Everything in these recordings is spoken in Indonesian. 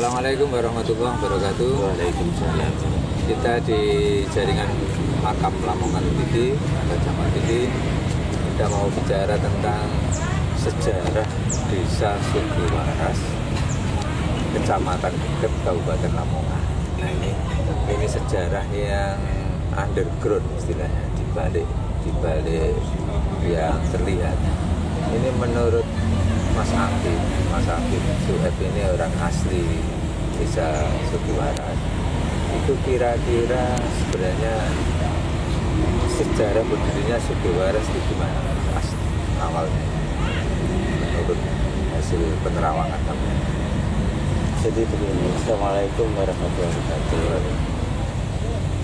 Assalamualaikum warahmatullahi wabarakatuh. Waalaikumsalam. Kita di jaringan Makam Lamongan TV atau Jamal TV. Kita mau bicara tentang sejarah Desa Sugiwaras, Kecamatan Greget, Kabupaten Lamongan. Nah ini sejarah yang underground istilahnya, di balik yang terlihat. Ini menurut Mas Afif Suheb, ini orang asli Desa Sugiwaras. Itu kira-kira sebenarnya sejarah berdirinya Sugiwaras itu gimana awalnya menurut hasil penerawangan kamu? Jadi begini, Assalamualaikum warahmatullahi wabarakatuh.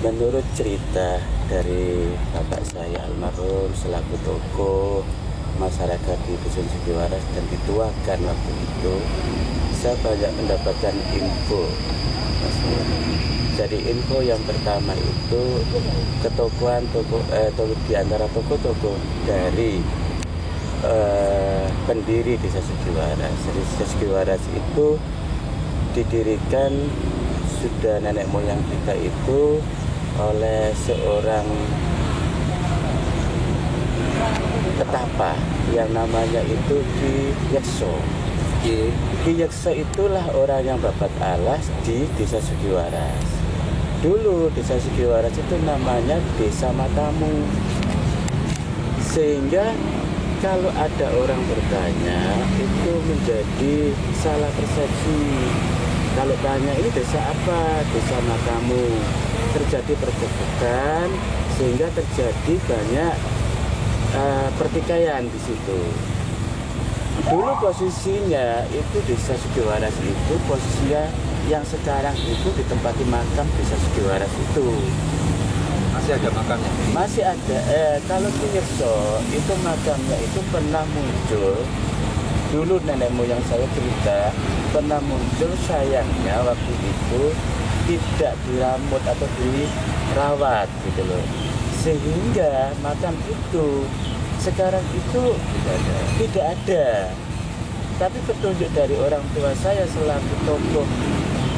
Menurut cerita dari bapak saya almarhum selaku tokoh masyarakat di Dusun Sugiwaras dan dituakan waktu itu, saya banyak mendapatkan info. Jadi info yang pertama itu ketokohan di antara tokoh-tokoh dari pendiri Desa Sugiwaras. Jadi Desa Sugiwaras itu didirikan sudah nenek moyang kita itu oleh seorang petapa yang namanya itu Ki Yekso. Ki Yekso itulah orang yang babat alas di Desa Sugiwaras. Dulu Desa Sugiwaras itu namanya Desa Matamu. Sehingga kalau ada orang bertanya itu menjadi salah persepsi. Kalau tanya ini desa apa? Desa Matamu. Terjadi pergesekan sehingga terjadi banyak pertikaian di situ. Dulu posisinya itu Desa Sugiwaras itu posisinya yang sekarang itu ditempati makam Desa Sugiwaras itu. Masih ada makamnya? Masih ada. Kalau Ki Yekso itu makamnya itu pernah muncul. Dulu nenek moyang saya cerita pernah muncul, sayangnya waktu itu tidak diramut atau dirawat gitu loh. Sehingga makam itu sekarang itu tidak ada. Tapi petunjuk dari orang tua saya selaku tokoh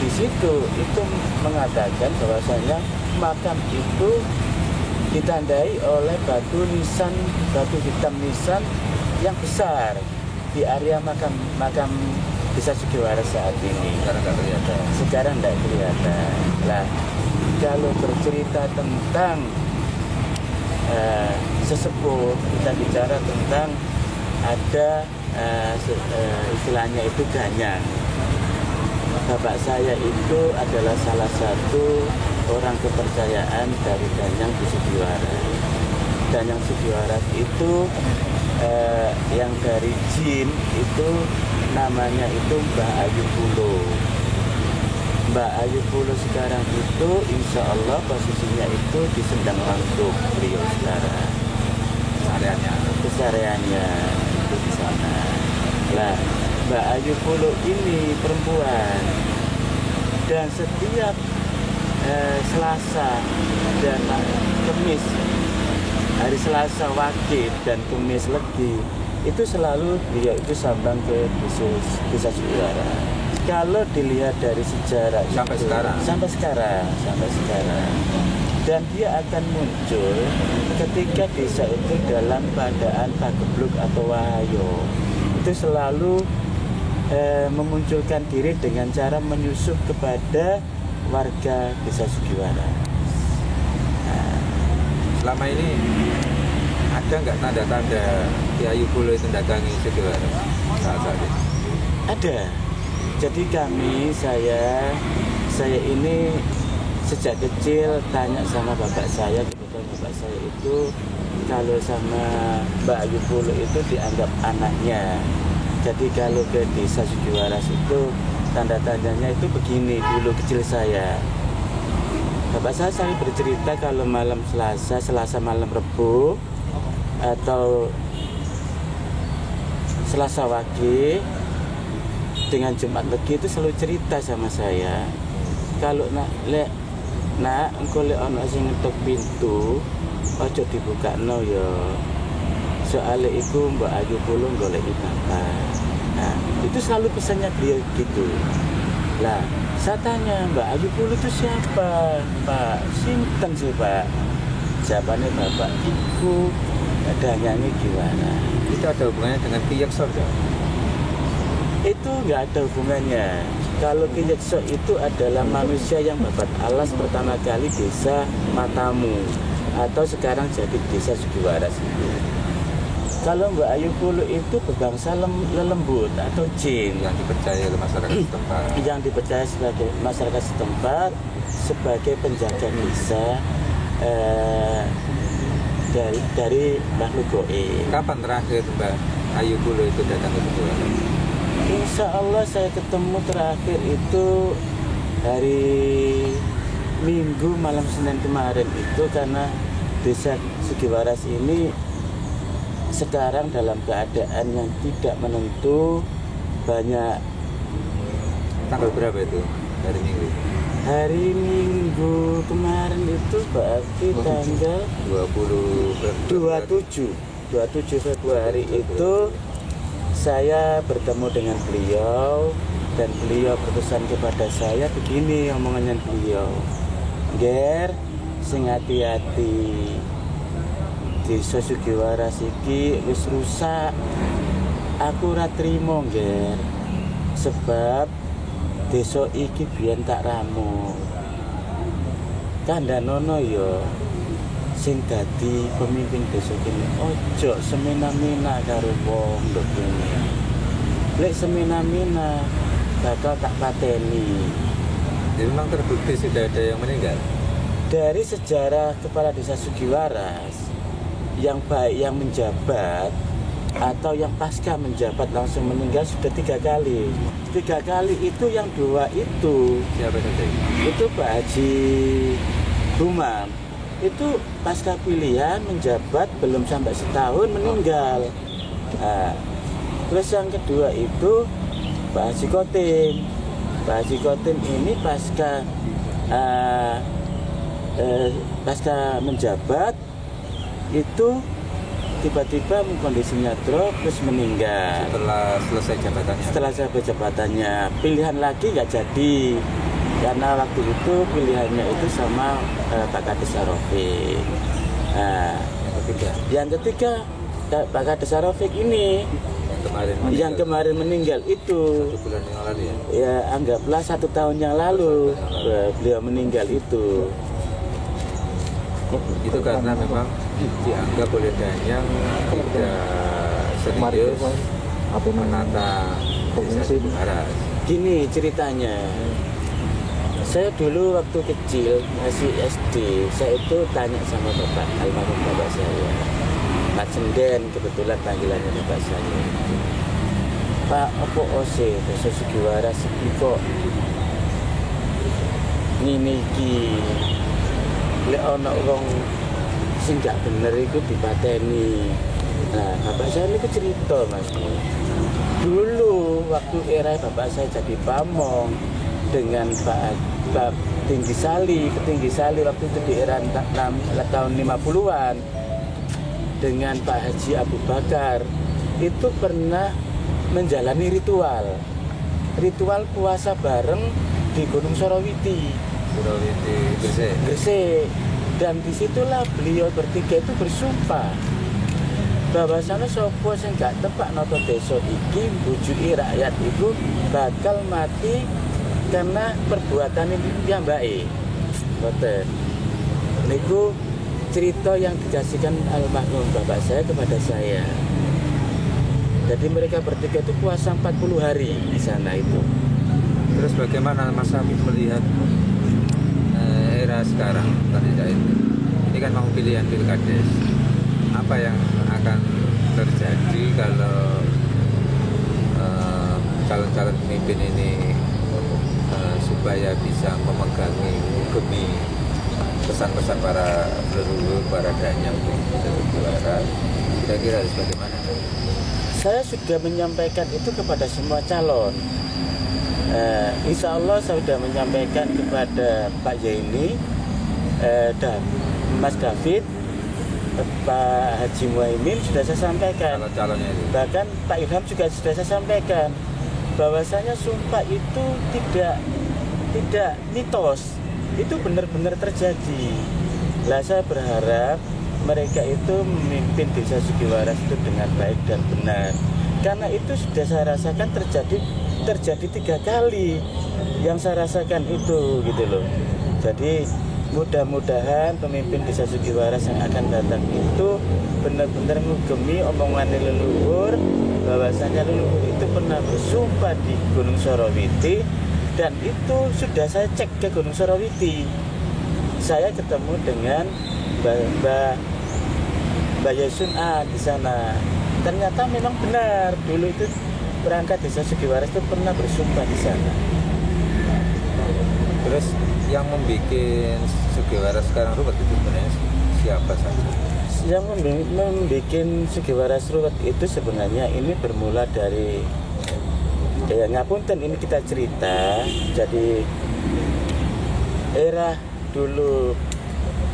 di situ itu mengatakan bahwasanya makam itu ditandai oleh batu nisan, batu hitam nisan yang besar di area makam Desa Sugiwaras saat ini. Sekarang nggak kelihatan. Sekarang tidak kelihatan. Nah, kalau bercerita tentang sesepuh, kita bicara tentang ada istilahnya itu ganyang. Bapak saya itu adalah salah satu orang kepercayaan dari Ganyang di Sugiwaras. Ganyang Sugiwaras itu yang dari jin itu namanya itu Mbak Ayu Pulo. Mbak Ayu Pulo sekarang itu insya Allah posisinya itu di Sendang Mangkuk beliau sekarang. Kesehariannya itu di sana. Lah, Mbak Ayu Pulo ini perempuan dan setiap Selasa dan Kemis, hari Selasa Wage dan Kemis Legi itu selalu dia itu sambang ke Desa Sugiwaras. Kalau dilihat dari sejarah sampai sekarang dan dia akan muncul ketika desa itu dalam keadaan pagebluk atau wahayo, itu selalu memunculkan diri dengan cara menyusup kepada warga Desa Sugiwaras. Selama ini ada nggak tanda-tanda Ki Ayu Pulo itu datangi Sugiwaras saat ini? Ada. Jadi saya ini sejak kecil tanya sama bapak saya, kebetulan bapak saya itu kalau sama Mbak Ayu Pulo itu dianggap anaknya. Jadi kalau ke Desa Sugiwaras itu tanda-tandanya itu begini dulu kecil saya. Bapak saya sering bercerita kalau malam Selasa malam Rebu atau Selasa Wage dengan Jumat Legi itu selalu cerita sama saya. Kalau engko lek ana sing ngetok pintu, ojo dibukakno ya. Soale iku Mbak Ayu Pulo goleki bapak. Nah, itu selalu pesannya beliau gitu. Lah, saya tanya, Mbak Ayu Pulu itu siapa? Pak, sinten sih Pak? Jawabannya Bapak, Ibu nyanyi gimana? Itu ada hubungannya dengan Ki Yekso ya? Itu nggak ada hubungannya. Kalau Ki Yekso itu adalah manusia yang babat alas pertama kali desa Matamu, atau sekarang jadi desa Sugiwaras itu. Kalau Mbak Ayu Pulu itu berbangsa lelembut atau jin Yang dipercaya oleh masyarakat setempat. yang dipercaya sebagai masyarakat setempat sebagai penjaga desa dari makhluk goib. Kapan terakhir Mbak Ayu Pulu itu datang ke Sugiwaras? Insya Allah saya ketemu terakhir itu hari Minggu malam Senin kemarin itu, karena desa Sugiwaras ini sekarang dalam keadaan yang tidak menentu, banyak. Tanggal berapa itu dari Minggu? Hari Minggu kemarin itu berarti tanggal 27 Februari itu saya bertemu dengan beliau, dan beliau berpesan kepada saya begini omongannya beliau, Ger, sing hati-hati, desa Sugiwaras iki wis rusak, aku ora trimo Ger, sebab desa iki biyen tak ramu, kandhanono ya sing dadi pemimpin desa kene ojo semena-mena karo wong lho kene. Lek semena-mena bakal tak pateni. Jadi memang terbukti sudah ada yang meninggal. Dari sejarah kepala desa Sugiwaras yang baik yang menjabat atau yang pasca menjabat langsung meninggal sudah 3 kali. 3 kali itu yang 2 itu Siapa saja? itu Pak Haji Bumam. Itu pasca pilihan menjabat belum sampai setahun meninggal. Nah, terus yang kedua itu Pak Haji Kotim. Pak Haji Kotim ini pasca menjabat itu tiba-tiba kondisinya drop terus meninggal. Setelah selesai jabatannya, pilihan lagi nggak jadi karena waktu itu pilihannya itu sama Pak Kades Sarofik. Nah, yang ketiga Pak Kades Sarofik ini yang kemarin meninggal itu 1 bulan yang lalu ya? Ya anggaplah 1 tahun yang lalu beliau meninggal itu. Itu karena memang dianggap oleh Danyang tidak serius menata desa Sugiwaras. Gini ceritanya, saya dulu waktu kecil masih SD, saya itu tanya sama bapak, almarhum bapak saya, Pak Senden, kebetulan panggilannya bapak saya, Pak, apa ose desa Sugiwaras iki kok ngene iki, lek ana wong sing gak bener iku dipateni. Nah, bapak saya ini cerita Mas. Dulu waktu era bapak saya jadi pamong dengan Pak Tinggi Sali waktu itu di era tahun 50-an dengan Pak Haji Abu Bakar itu pernah menjalani ritual puasa bareng di Gunung Sorowiti Gresik. Dan disitulah beliau bertiga itu bersumpah bahwasanya sopo sing gak tepak noto desa iki bujuki rakyat itu bakal mati karena perbuatan ini yang baik. Boten. Niku cerita yang dikasihkan almarhum bapak saya kepada saya. Jadi mereka bertiga itu puasa 40 hari di sana itu. Terus bagaimana Mas Habib melihat era sekarang kandidat itu? Ini kan mau pilihan pilkades. Apa yang akan terjadi kalau calon-calon pemimpin ini supaya bisa memegangi demi pesan-pesan para leluhur, para Danyang untuk bisa Sugiwaras, kira-kira harus bagaimana? Saya sudah menyampaikan itu kepada semua calon. Insya Allah saya sudah menyampaikan kepada Pak Yaini, dan Mas David, Pak Haji Muhaimin sudah saya sampaikan. Calon-calonnya itu. Bahkan Pak Ilham juga sudah saya sampaikan bahwasanya sumpah itu tidak tidak mitos, itu benar-benar terjadi. Lah saya berharap mereka itu memimpin desa Sugiwaras itu dengan baik dan benar, karena itu sudah saya rasakan terjadi 3 kali yang saya rasakan itu gitu loh. Jadi mudah-mudahan pemimpin desa Sugiwaras yang akan datang itu benar-benar ngugemi omongan leluhur, bahwasanya leluhur itu pernah bersumpah di Gunung Sorowiti, dan itu sudah saya cek ke Gunung Sorowiti. Saya ketemu dengan Mbak Yesun A di sana. Ternyata memang benar dulu itu perangkat desa Sugiwaras itu pernah bersumpah di sana. Terus yang membuat Sugiwaras sekarang ruwet itu sebenarnya siapa saja? Yang membuat Sugiwaras ruwet itu sebenarnya ini bermula dari ngapunten, ini kita cerita. Jadi era dulu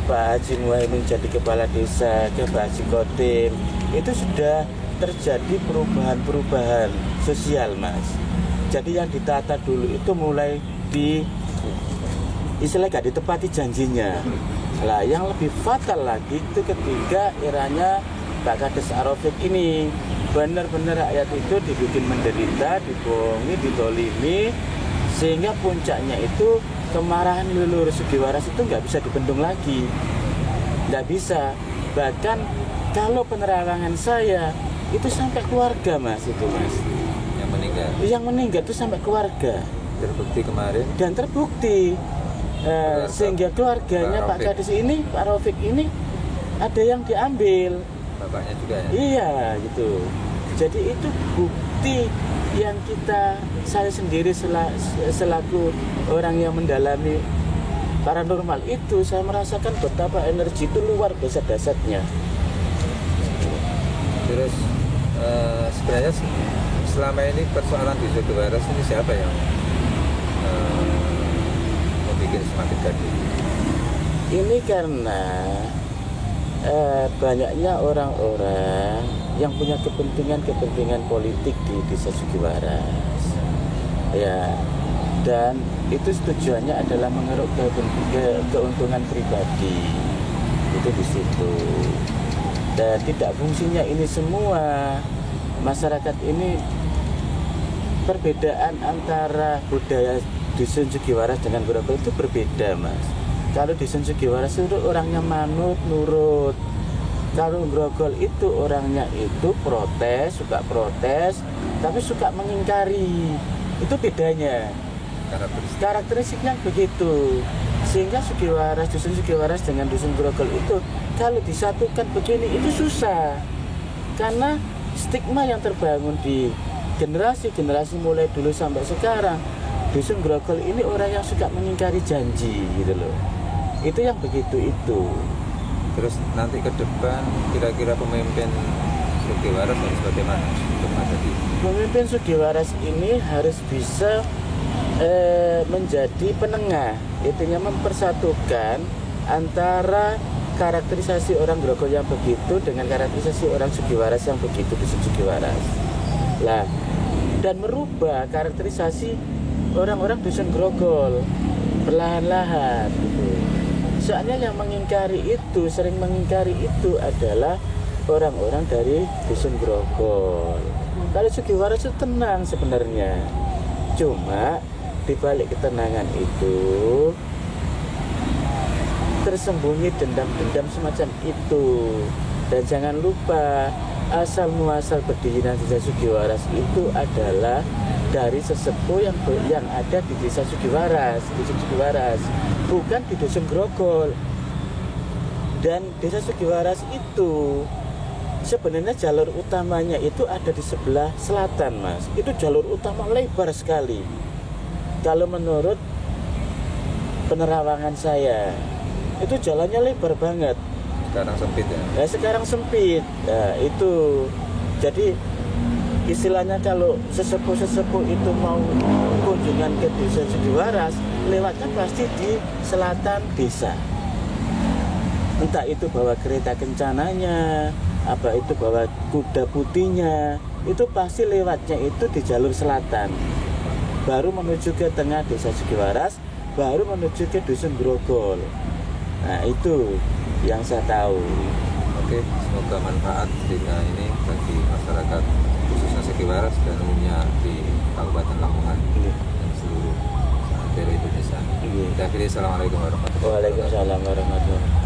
Pak Haji Muhaimin jadi kepala desa, ke Pak Haji Kodim, itu sudah terjadi perubahan-perubahan sosial, Mas. Jadi yang ditata dulu itu mulai istilahnya gak ditepati janjinya. Lah yang lebih fatal lagi itu ketika eranya Pak Kades Arofik ini, benar-benar rakyat itu dibikin menderita, dibohongi, ditolimi, sehingga puncaknya itu kemarahan leluhur Sugiwaras itu nggak bisa dibendung lagi, nggak bisa. Bahkan kalau penerawangan saya itu sampai keluarga, Mas, itu Mas. Yang meninggal itu sampai keluarga. Terbukti kemarin. Dan terbukti. Sehingga keluarganya Pak Kades ini, Pak Raufik ini ada yang diambil. Bapaknya juga ya? Iya, gitu. Jadi itu bukti yang saya sendiri selaku orang yang mendalami paranormal itu, saya merasakan betapa energi itu luar biasa dahsyatnya. Terus sebenarnya selama ini persoalan di Sugiwaras ini siapa yang membuat semakin gaduh? Ini karena banyaknya orang-orang yang punya kepentingan politik di desa Sugiwaras, ya, dan itu tujuannya adalah mengeruk keuntungan pribadi, itu di situ. Dan tidak fungsinya ini semua. Masyarakat ini, perbedaan antara budaya dusun Sugiwaras dengan Grogol itu berbeda, Mas. Kalau dusun Sugiwaras itu orangnya manut, nurut. Kalau Grogol itu orangnya itu suka protes, tapi suka mengingkari. Itu bedanya. Karakteristiknya begitu. Sehingga dusun Sugiwaras dengan dusun Grogol itu kalau disatukan begini itu susah. Karena stigma yang terbangun di generasi mulai dulu sampai sekarang, dusun Grogol ini orang yang suka mengingkari janji gitu loh. Itu yang begitu itu. Terus nanti ke depan kira-kira pemimpin Sugiwaras harus bagaimana untuk masa depan? Pemimpin Sugiwaras ini harus bisa menjadi penengah, intinya mempersatukan antara karakterisasi orang Grogol yang begitu dengan karakterisasi orang Sugiwaras yang begitu di Sugiwaras. Lah, dan merubah karakterisasi orang-orang dusun Grogol perlahan-lahan gitu. Soalnya yang sering mengingkari itu adalah orang-orang dari dusun Grogol. Kalau Sugiwaras itu tenang sebenarnya. Cuma di balik ketenangan itu tersembunyi dendam-dendam semacam itu. Dan jangan lupa, asal muasal berdirinya desa Sugiwaras itu adalah dari sesepuh yang ada di desa Sugiwaras, bukan di dusun Grogol. Dan desa Sugiwaras itu sebenarnya jalur utamanya itu ada di sebelah selatan, Mas. Itu jalur utama lebar sekali. Kalau menurut penerawangan saya, itu jalannya lebar banget. Sekarang sempit ya? Nah, sekarang sempit. Nah, itu jadi istilahnya kalau sesepuh-sesepuh itu mau kunjungan ke desa Sugiwaras, lewatnya pasti di selatan desa. Entah itu bawa kereta kencananya, apa itu bawa kuda putihnya, itu pasti lewatnya itu di jalur selatan. baru menuju ke tengah desa Segiwaras, baru menuju ke dusun Grogol. Nah itu yang saya tahu. Oke, semoga manfaat cerita ini bagi masyarakat khususnya Segiwaras dan umumnya di Kabupaten Lamongan dan seluruh daerah Indonesia. Kita akhiri, assalamualaikum warahmatullahi wabarakatuh. Waalaikumsalam warahmatullahi wabarakatuh.